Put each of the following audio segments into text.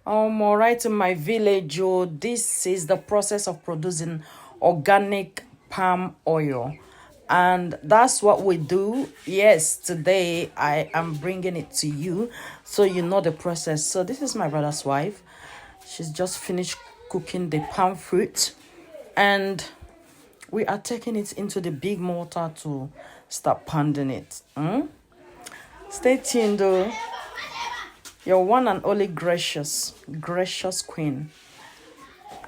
All right, in my village, this is the process of producing organic palm oil. And that's what we do. Yes, today I am bringing it to you so you know the process. So this is my brother's wife. She's just finished cooking the palm fruit. And we are taking it into the big mortar to start pounding it. Stay tuned though. Your one and only gracious queen.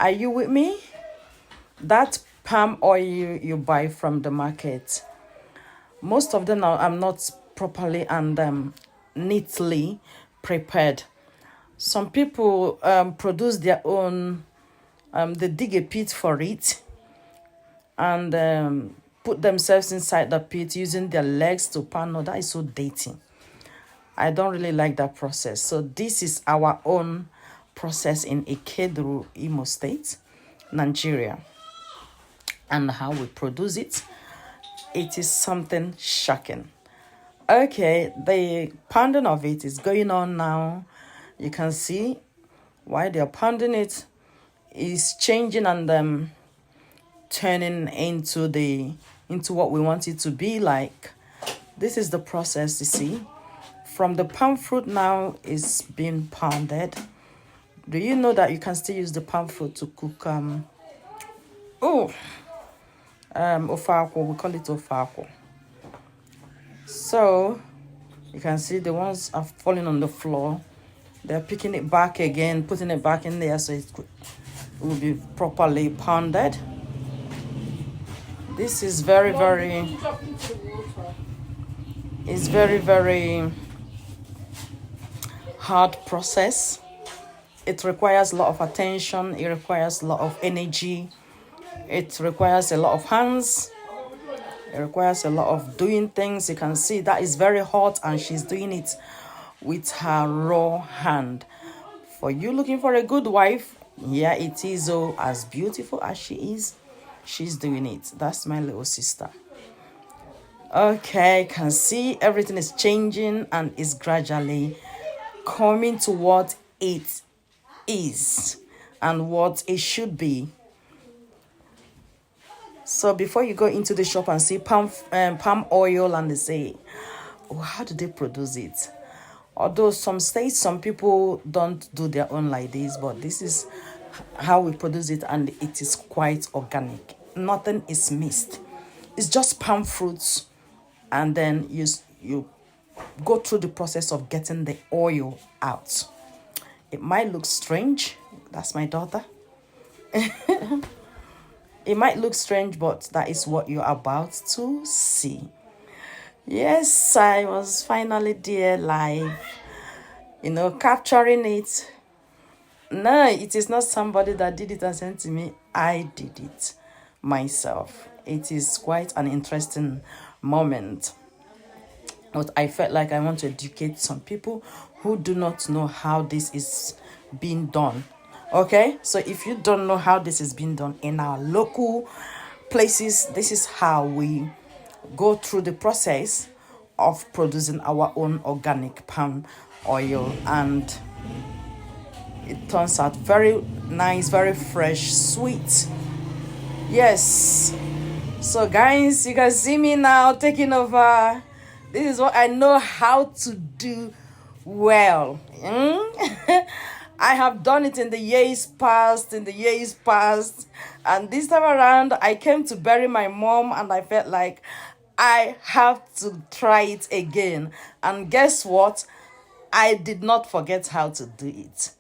Are you with me? That palm oil you buy from the market, most of them are not properly and neatly prepared. Some people produce their own, they dig a pit for it and put themselves inside the pit using their legs to pound. No, that is so dirty. I don't really like that process. So this is our own process in Ikeduru, Imo State, Nigeria. And how we produce it, it is something shocking. Okay, the pounding of it is going on now. You can see why they're pounding it is changing and turning into what we want it to be like. This is the process, you see. From the palm fruit now is being pounded. Do you know that you can still use the palm fruit to cook ofako? We call it ofako. So you can see the ones are falling on the floor. They're picking it back again, putting it back in there so it will be properly pounded. This is very hard process. It requires a lot of attention. It requires a lot of energy. It requires a lot of hands. It requires a lot of doing things. You can see that is very hot and she's doing it with her raw hand. For you looking for a good wife, yeah, it is as beautiful as she is. She's doing it. That's my little sister. Okay, can see everything is changing and is gradually coming to what it is and what it should be. So before you go into the shop and see palm oil and they say, oh, how do they produce it? Although some states, some people don't do their own like this, but this is how we produce it and it is quite organic. Nothing is mixed. It's just palm fruits and then you go through the process of getting the oil out. It might look strange. That's my daughter. It might look strange, but that is what you're about to see. Yes, I was finally there live, capturing it. No, it is not somebody that did it and sent to me. I did it myself. It is quite an interesting moment. But I felt like I want to educate some people who do not know how this is being done. Okay, so if you don't know how this is being done in our local places, this is how we go through the process of producing our own organic palm oil, and it turns out very nice, very fresh, sweet. Yes. So guys, you can see me now taking over. This is what I know how to do well. I have done it in the years past, and this time around I came to bury my mom and I felt like I have to try it again. And guess what? I did not forget how to do it.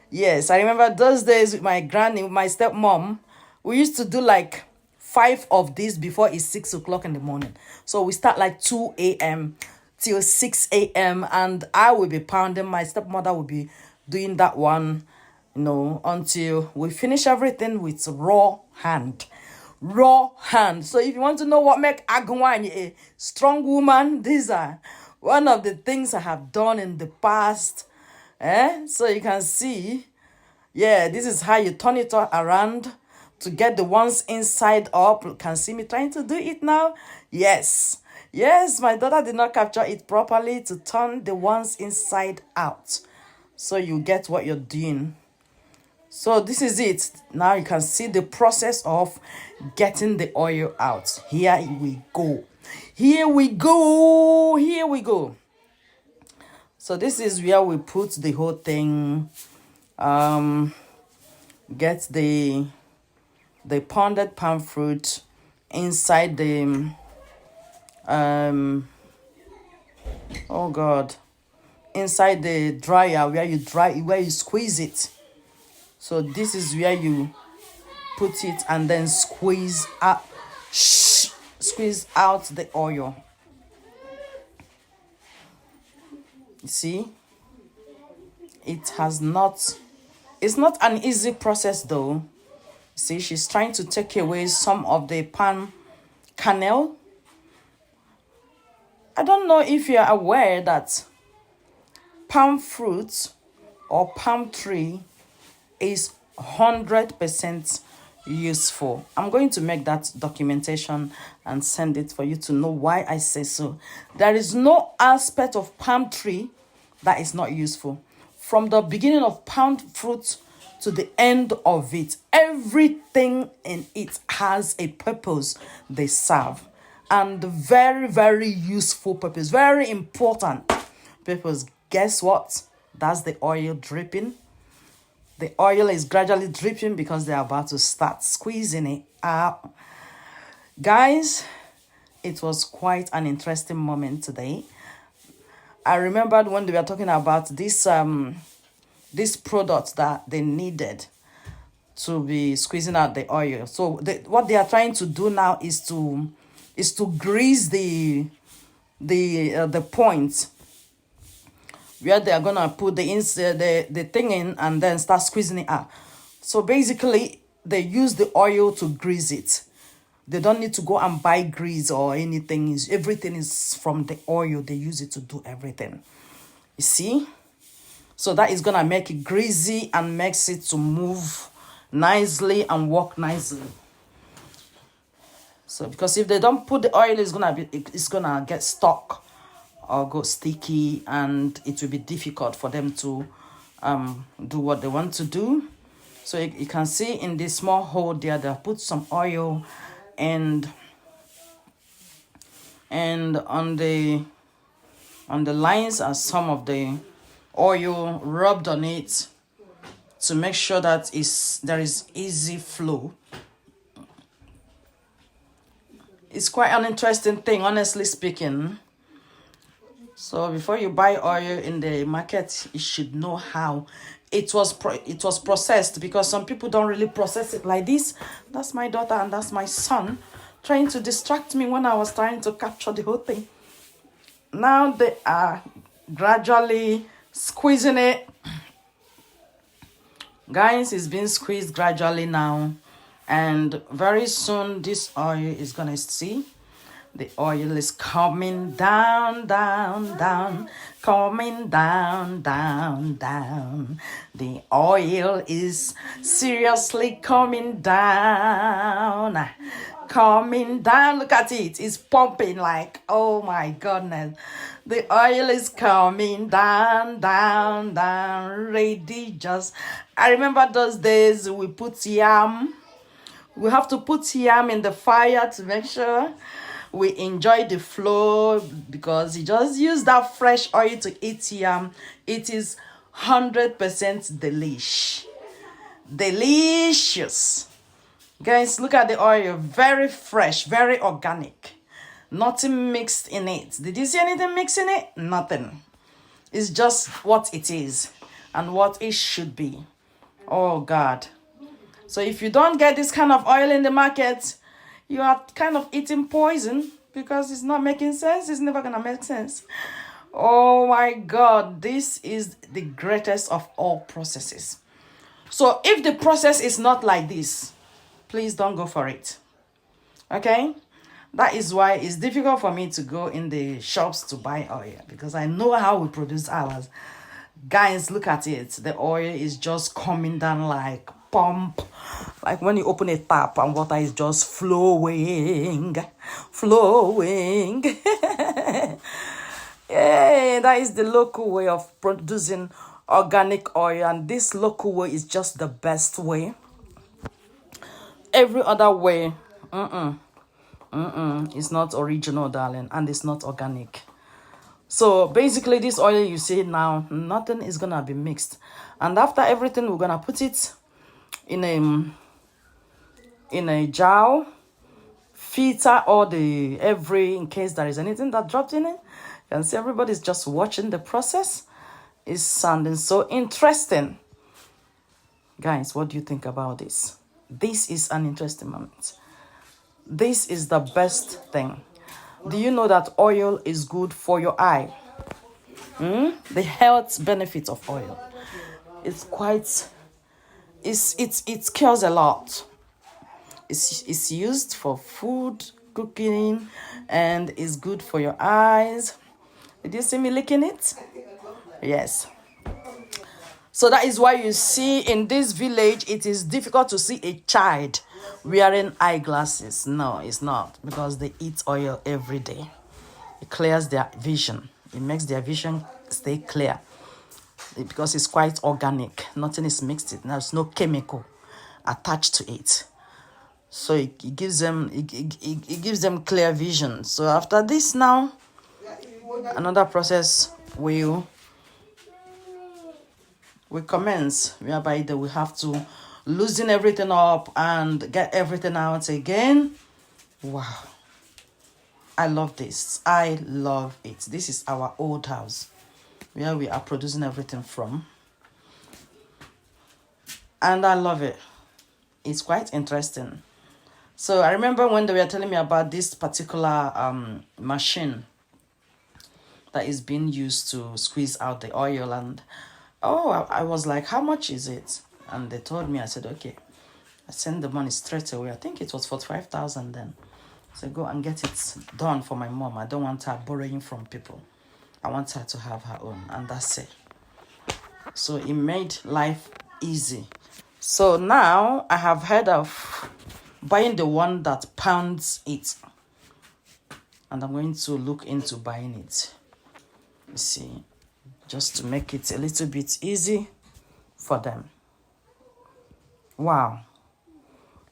Yes, I remember those days with my granny, with my stepmom. We used to do like 5 of these before it's 6 o'clock in the morning. So we start like 2 a.m. till 6 a.m. and I will be pounding. My stepmother will be doing that one, until we finish everything with raw hand. So if you want to know what make Agunwanyioma a strong woman, these are one of the things I have done in the past. So you can see, this is how you turn it around to get the ones inside up. You can see me trying to do it now. Yes, my daughter did not capture it properly to turn the ones inside out. so you get what you're doing. So this is it. Now you can see the process of getting the oil out. Here we go. Here we go. Here we go. So this is where we put the whole thing. Get the pounded palm fruit inside the oh god, inside the dryer where you squeeze it. So this is where you put it and then squeeze out the oil. You see, it's not an easy process though. See, she's trying to take away some of the palm kernel. I don't know if you're aware that palm fruit or palm tree is 100% useful. I'm going to make that documentation and send it for you to know why I say so. There is no aspect of palm tree that is not useful. From the beginning of palm fruit to the end of it, everything in it has a purpose they serve. And very, very useful purpose, very important purpose. Guess what? That's the oil dripping. The oil is gradually dripping because they're about to start squeezing it out. Guys, it was quite an interesting moment today. I remembered when they were talking about this product that they needed to be squeezing out the oil. So what they are trying to do now is to grease the point where they are gonna put the thing in and then start squeezing it out. So basically, they use the oil to grease it. They don't need to go and buy grease or anything. Everything is from the oil. They use it to do everything. You see? So that is gonna make it greasy and makes it to move nicely and work nicely. So because if they don't put the oil, it's gonna get stuck or go sticky, and it will be difficult for them to do what they want to do. So you can see in this small hole there, they put some oil, and on the lines are some of the oil rubbed on it to make sure that there is easy flow. It's quite an interesting thing, honestly speaking. So before you buy oil in the market, you should know how it was processed, because some people don't really process it like this. That's my daughter and that's my son trying to distract me when I was trying to capture the whole thing. Now they are gradually squeezing it. Guys, it's being squeezed gradually now, and very soon this oil is gonna see. The oil is coming down, down, down, coming down, down, down. The oil is seriously coming down, coming down. Look at it. It's pumping like, oh my goodness. The oil is coming down, down, down, ready just. I remember those days we put yam. We have to put yam in the fire to make sure we enjoy the flow, because you just use that fresh oil to eat yam. It is 100% delish. Delicious. Guys, look at the oil. Very fresh, very organic. Nothing mixed in it. Did you see anything mixed in it? Nothing. It's just what it is and what it should be. Oh, God. So if you don't get this kind of oil in the market, you are kind of eating poison, because it's not making sense. It's never going to make sense. Oh my God, this is the greatest of all processes. So if the process is not like this, please don't go for it. Okay? That is why it's difficult for me to go in the shops to buy oil, because I know how we produce ours. Guys, look at it. The oil is just coming down like pump, like when you open a tap and water is just flowing. Yeah, that is the local way of producing organic oil, and this local way is just the best way. Every other way is not original, darling, and it's not organic. So basically, this oil you see now, nothing is gonna be mixed. And after everything, we're gonna put it in a jar, filter all the in case there is anything that dropped in it. You can see everybody's just watching the process. It's sounding so interesting. Guys, what do you think about this? This is an interesting moment. This is the best thing. Do you know that oil is good for your eye? The health benefits of oil. It cures a lot. It's used for food, cooking, and it's good for your eyes. Did you see me licking it? Yes. So that is why you see in this village, it is difficult to see a child wearing eyeglasses. No, it's not, because they eat oil every day. It clears their vision. It makes their vision stay clear because it's quite organic. Nothing is mixed. There's no chemical attached to it. So it gives them clear vision. So after this now, another process will commence, whereby they will have to loosen everything up and get everything out again. Wow. I love this. I love it. This is our old house where we are producing everything from. And I love it. It's quite interesting. So I remember when they were telling me about this particular machine that is being used to squeeze out the oil, and I was like, how much is it? And they told me. I said, okay. I sent the money straight away. I think it was for 5,000 then. So go and get it done for my mom. I don't want her borrowing from people. I want her to have her own, and that's it. So it made life easy. So now I have heard of buying the one that pounds it, and I'm going to look into buying it. You see, just to make it a little bit easy for them. Wow.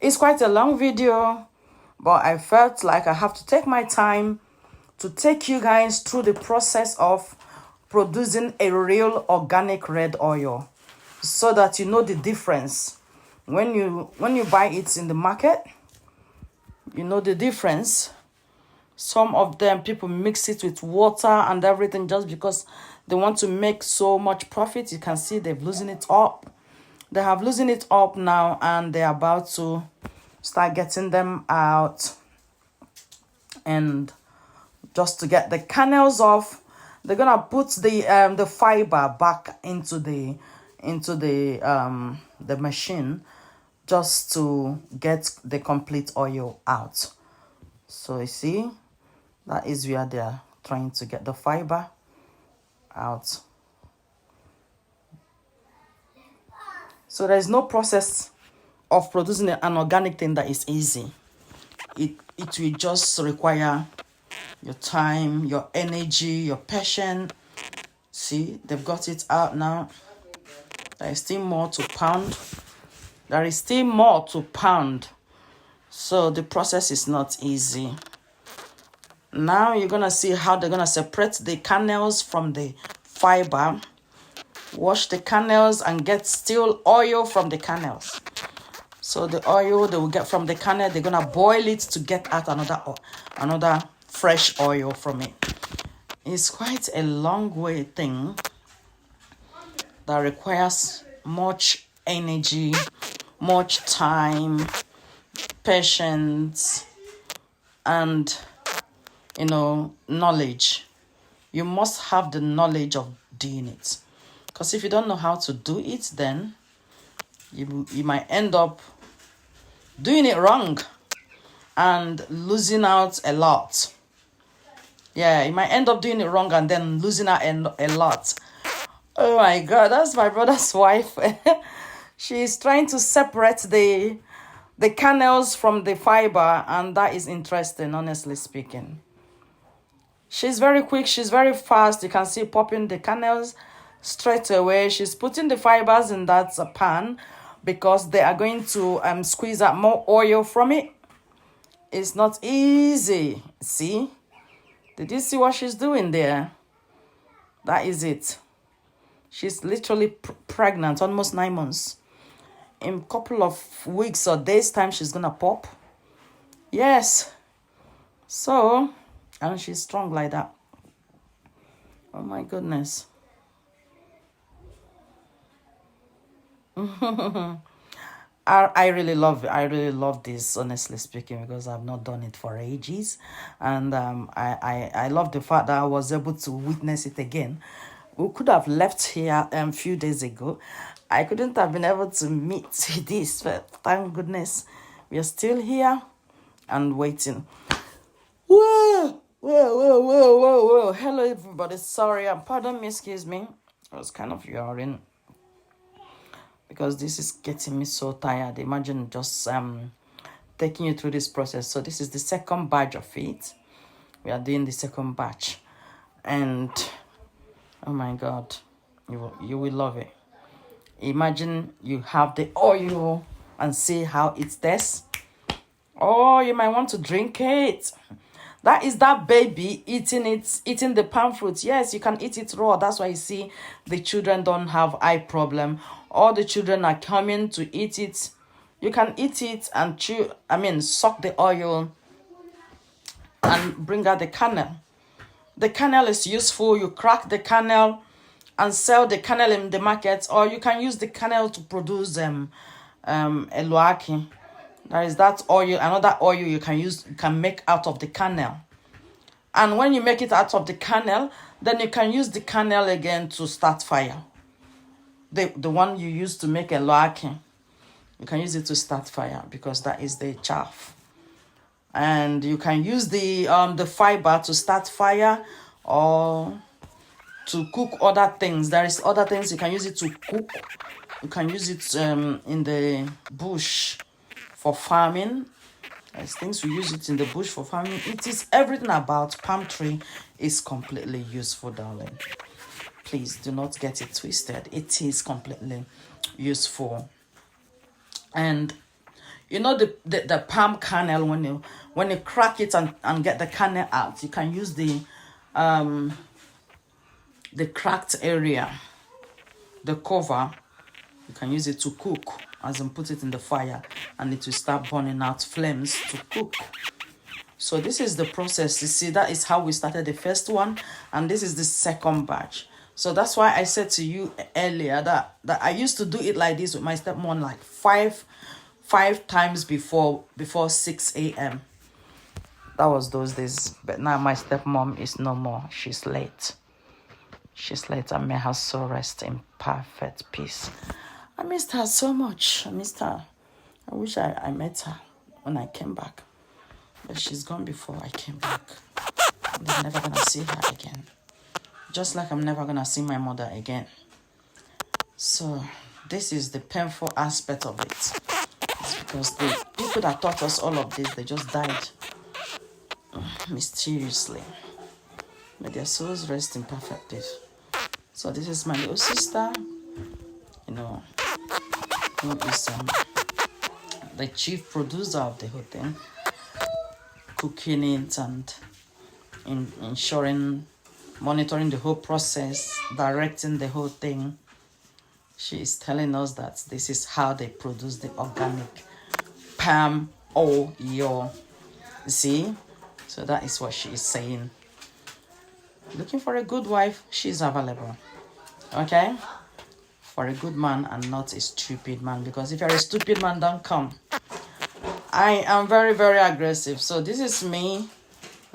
It's quite a long video, but I felt like I have to take my time to take you guys through the process of producing a real organic red oil, so that you know the difference. When you buy it in the market, you know the difference. Some of them, people mix it with water and everything just because they want to make so much profit. You can see they've loosened it up. They have loosened it up now, and they're about to start getting them out. And just to get the kernels off, they're gonna put the fiber back into the machine, just to get the complete oil out. So you see, that is where they're trying to get the fiber out. So there's no process of producing an organic thing that is easy. It will just require your time, your energy, your patience. See, they've got it out now. There is still more to pound. There is still more to pound. So the process is not easy. Now you're going to see how they're going to separate the kernels from the fiber. Wash the kernels and get still oil from the kernels. So the oil they will get from the kernel, they're going to boil it to get out another fresh oil from it. It's quite a long way thing that requires much energy, much time, patience, and knowledge. You must have the knowledge of doing it, because if you don't know how to do it, then you might end up doing it wrong and losing out a lot. Yeah, you might end up doing it wrong and then losing out a lot. Oh my God, that's my brother's wife. She's trying to separate the kernels from the fiber, and that is interesting, honestly speaking. She's very quick, she's very fast. You can see popping the kernels, straight away. She's putting the fibers in that pan because they are going to squeeze out more oil from it. It's not easy. See? Did you see what she's doing there? That is it. She's literally pregnant, almost 9 months. In a couple of weeks or days' time, she's gonna pop. Yes. So, and she's strong like that. Oh my goodness. I really love it. I really love this, honestly speaking, because I've not done it for ages. And I love the fact that I was able to witness it again. We could have left here a few days ago. I couldn't have been able to meet this, but thank goodness we are still here and waiting. Whoa, whoa, whoa, whoa, whoa, whoa. Hello, everybody. Sorry, pardon me, excuse me. I was kind of yawning because this is getting me so tired. Imagine just taking you through this process. So this is the second batch of it. We are doing the second batch, and oh my God, you will love it. Imagine you have the oil and see how it tastes. Oh, you might want to drink it. That is that baby eating the palm fruit. Yes, you can eat it raw. That's why you see the children don't have eye problem. All the children are coming to eat it. You can eat it and suck the oil and bring out the kernel. The kernel is useful. You crack the kernel and sell the kernel in the market, or you can use the kernel to produce eloaki. There is that oil, another oil you can make out of the kernel. And when you make it out of the kernel, then you can use the kernel again to start fire. The one you use to make eloaki, you can use it to start fire because that is the chaff. And you can use the fiber to start fire or to cook other things. There is other things you can use it to cook. You can use it in the bush for farming. There's things we use it in the bush for farming. It is everything about palm tree is completely useful, darling. Please do not get it twisted. It is completely useful. And you know the palm kernel, when you crack it and get the kernel out, you can use the cracked area, the cover, you can use it to cook, as in put it in the fire and it will start burning out flames to cook. So this is the process. You see, that is how we started the first one, and this is the second batch. So that's why I said to you earlier that I used to do it like this with my stepmom like five times before 6 a.m. That was those days. But now my stepmom is no more. She's late. She's late, and may her soul rest in perfect peace. I missed her so much. I missed her. I wish I met her when I came back. But she's gone before I came back. And I'm never going to see her again. Just like I'm never going to see my mother again. So this is the painful aspect of it. It's because the people that taught us all of this, they just died mysteriously. May their souls rest in perfect peace. So this is my little sister, who is the chief producer of the whole thing, cooking it and ensuring, monitoring the whole process, directing the whole thing. She is telling us that this is how they produce the organic palm oil. You see? So that is what she is saying. Looking for a good wife, she's available. Okay? For a good man and not a stupid man. Because if you're a stupid man, don't come. I am very, very aggressive. So this is me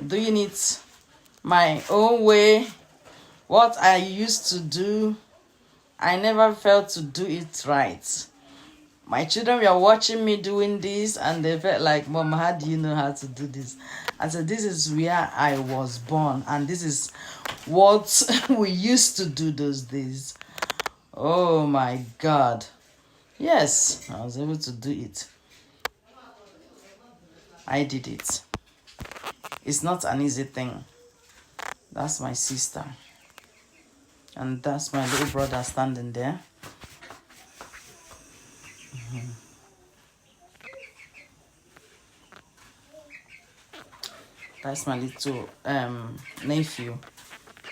doing it my own way. What I used to do, I never felt to do it right. My children were watching me doing this and they felt like, Mom, how do you know how to do this? I said, this is where I was born and this is what we used to do those days. Oh my God. Yes, I was able to do it. I did it. It's not an easy thing. That's my sister. And that's my little brother standing there. That's my little nephew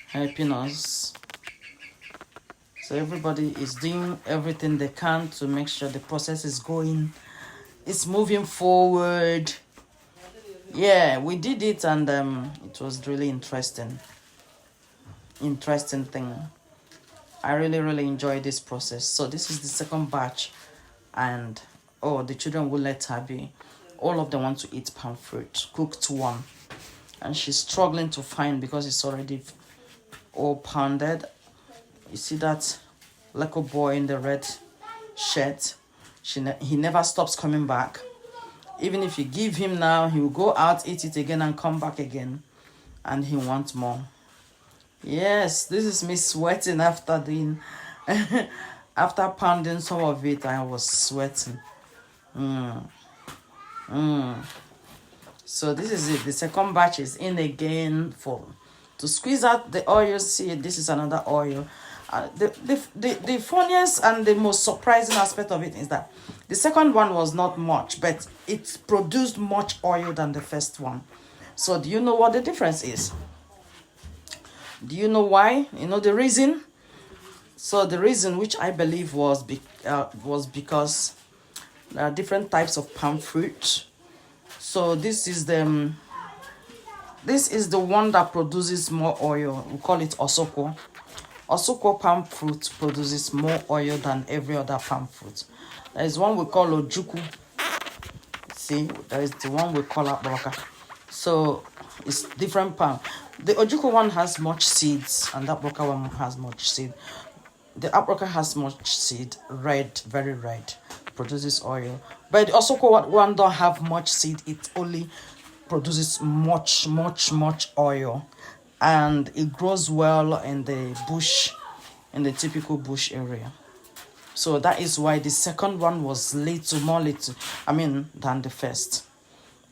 helping us. So everybody is doing everything they can to make sure the process is going, it's moving forward. Yeah, we did it, and it was really interesting thing. I really enjoyed this process. So this is the second batch, and oh, the children will let her be. All of them want to eat palm fruit, cooked one, and she's struggling to find because it's already all pounded. You see that little boy in the red shirt? He never stops coming back. Even if you give him now, he will go out, eat it again, and come back again, and he wants more. Yes, this is me sweating after doing, after pounding some of it. I was sweating. So this is it. The second batch is in again to squeeze out the oil. See, this is another oil. The funniest and the most surprising aspect of it is that the second one was not much, but it produced much oil than the first one. So do you know what the difference is? Do you know why? You know the reason? So the reason, which I believe was because there are different types of palm fruit. So this is the one that produces more oil. We call it Osoko. Osoko palm fruit produces more oil than every other palm fruit. There is one we call Ojuku. See, there is the one we call Abroka. So it's different palm. The Ojuku one has much seeds, and the Abroka one has much seed. The Abroka has much seed, red, very red, produces oil. But the Osoko one don't have much seed. It only produces much oil, and it grows well in the bush, in the typical bush area. So that is why the second one was more little than the first.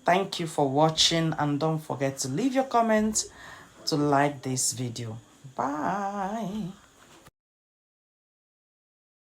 Thank you for watching, and don't forget to leave your comments, to like this video. Bye.